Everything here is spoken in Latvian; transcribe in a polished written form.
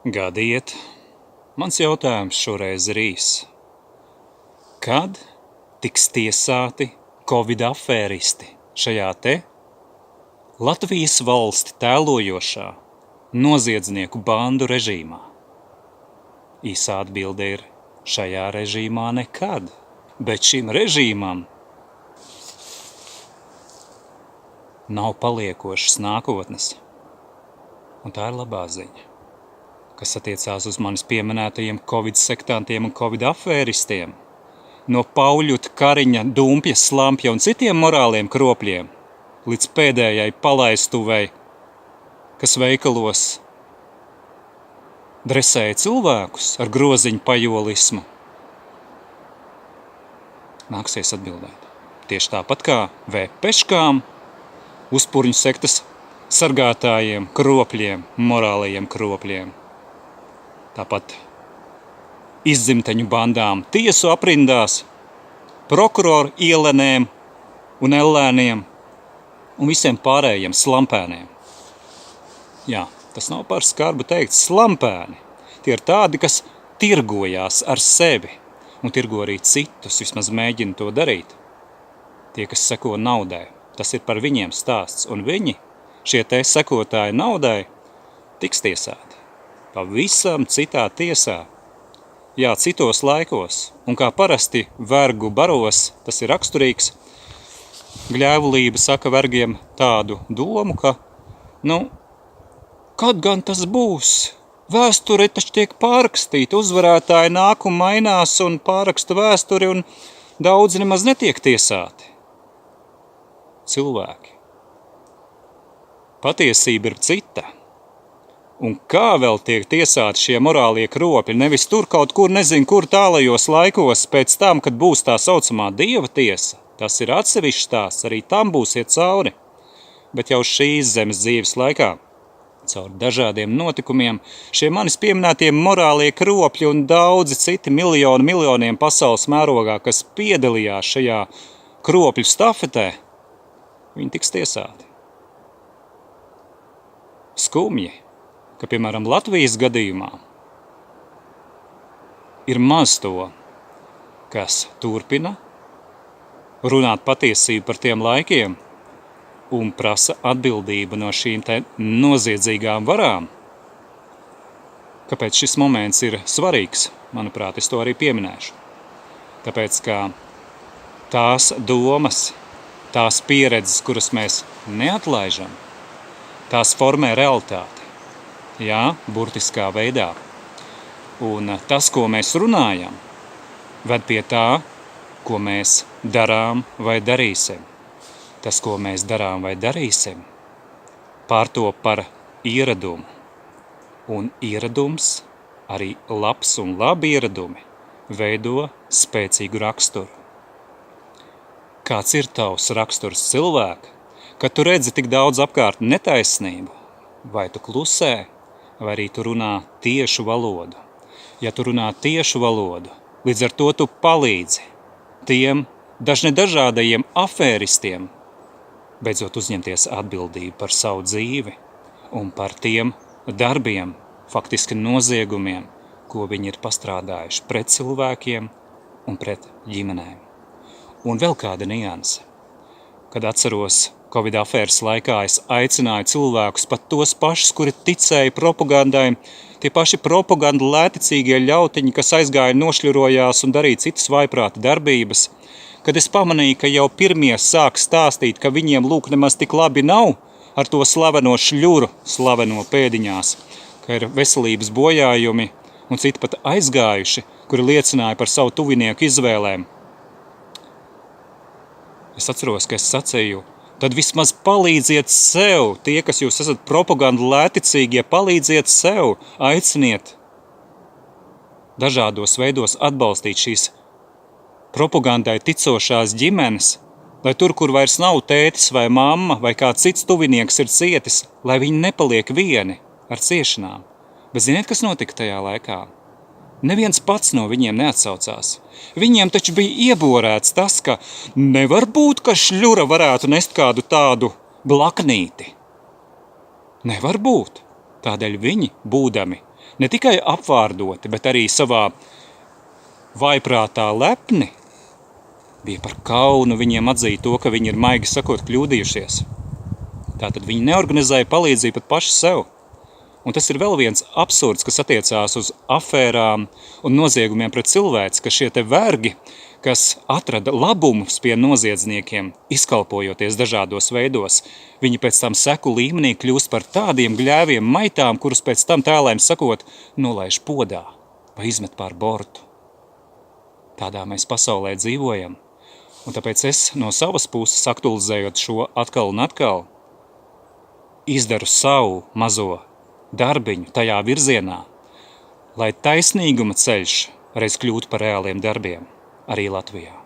Gadiet, mans jautājums šoreiz ir īss. Kad tiks tiesāti Covid afēristi šajā te Latvijas valsti tēlojošā noziedznieku bandu režīmā? Īsā atbilde ir šajā režīmā nekad, bet šim režīmam nav paliekošas nākotnes. Un tā ir labā ziņa, kas attiecās uz manis pieminētajiem Covid sektantiem un Covid afēristiem, no Pauļuta, Kariņa, Dumpja, Slampja un citiem morāliem kropļiem, līdz pēdējai palaistuvei, kas veikalos dresēja cilvēkus ar groziņu pajolismu. Nāksies atbildēt. Tieši tāpat kā vēpeškām, uzpurņu sektas sargātājiem, kropļiem, morālajiem kropļiem. Tāpat izdzimteņu bandām, tiesu aprindās, prokuroru ielenēm un ellēniem un visiem pārējiem slampēniem. Jā, tas nav par skarbu teikt slampēni. Tie ir tādi, kas tirgojās ar sevi un tirgo arī citus, vismaz mēģina to darīt. Tie, kas seko naudai, tas ir par viņiem stāsts, un viņi, šie te sekotāji naudai, tiks tiesāti. Pavisam citā tiesā. Jā, citos laikos, un kā parasti vergu baros, tas ir raksturīgs, Gļēvulība saka vergiem tādu domu, ka, kad gan tas būs? Vēsture taču tiek pārrakstīta, uzvarētāji nāk un mainās un pārraksta vēsturi, un daudzi nemaz netiek tiesāti. Cilvēki. Patiesība ir cita. Un kā vēl tiek tiesāti šie morālie kropļi? Nevis tur kaut kur, nezinu, kur tālajos laikos pēc tam, kad būs tā saucamā dieva tiesa. Tas ir atsevišķs stāsts, arī tam būsiet cauri. Bet jau šīs zemes dzīves laikā, caur dažādiem notikumiem, šie manis pieminētie morālie kropļi un daudzi citi miljoniem pasaules mērogā, kas piedalījās šajā kropļu stafetē, viņi tiks tiesāti. Skumji, ka, piemēram, Latvijas gadījumā ir maz to, kas turpina runāt patiesību par tiem laikiem un prasa atbildību no šīm te noziedzīgām varām. Kāpēc šis moments ir svarīgs? Manuprāt, es to arī pieminēšu. Tāpēc, ka tās domas, tās pieredzes, kuras mēs neatlaižam, tās formē realitāti. Jā, burtiskā veidā. Un tas, ko mēs runājam, ved pie tā, ko mēs darām vai darīsim. Tas, ko mēs darām vai darīsim, pārtop par ieradumu. Un ieradums, arī labs un labi ieradumi, veido spēcīgu raksturu. Kāds ir tavs raksturs cilvēka, kad tu redzi tik daudz apkārt netaisnību? Vai tu klusē, vai arī tu runā tiešu valodu? Ja tu runā tiešu valodu, līdz ar to tu palīdzi tiem dažādajiem afēristiem beidzot uzņemties atbildību par savu dzīvi un par tiem darbiem, faktiski noziegumiem, ko viņi ir pastrādājuši pret cilvēkiem un pret ģimenēm. Un vēl kāda nianse. Kad atceros Covid afēras laikā, es aicināju cilvēkus, pat tos pašus, kuri ticēja propagandai, tie paši propaganda lēticīgie ļautiņi, kas aizgāja, nošļurojās un darīja citas vaiprāta darbības, kad es pamanīju, ka jau pirmie sāk stāstīt, ka viņiem lūk nemaz tik labi nav ar to slaveno šļuru, slaveno pēdiņās, ka ir veselības bojājumi un citi pat aizgājuši, kuri liecināja par savu tuvinieku izvēlēm. Es atceros, ka es sacīju, tad vismaz palīdziet sev, tie, kas jūs esat propaganda lēticīgie, palīdziet sev, aiciniet dažādos veidos atbalstīt šīs propagandai ticošās ģimenes, lai tur, kur vairs nav tētis vai mamma vai kāds cits tuvinieks ir cietis, lai viņi nepaliek vieni ar ciešanām. Bet ziniet, kas notika tajā laikā? Neviens pats no viņiem neatsaucās. Viņiem taču bija ieborēts tas, ka nevar būt, ka šļura varētu nest kādu tādu blaknīti. Nevar būt. Tādēļ viņi, būdami ne tikai apvārdoti, bet arī savā vaiprātā lepni, bija par kaunu viņiem atzīt to, ka viņi ir maigi sakot kļūdījušies. Tātad viņi neorganizēja palīdzību pat paši sev. Un tas ir vēl viens absurds, kas attiecās uz afērām un noziegumiem pret cilvēci, ka šie te vergi, kas atrada labumus pie noziedzniekiem, izkalpojoties dažādos veidos, viņi pēc tam seku līmenī kļūst par tādiem gļēviem maitām, kurus pēc tam tēlēm sakot, nolaiž podā vai izmet pār bortu. Tādā mēs pasaulē dzīvojam. Un tāpēc es no savas puses, aktualizējot šo atkal un atkal, izdaru savu mazo darbiņu tajā virzienā, lai taisnīguma ceļš reiz kļūtu par reāliem darbiem arī Latvijā.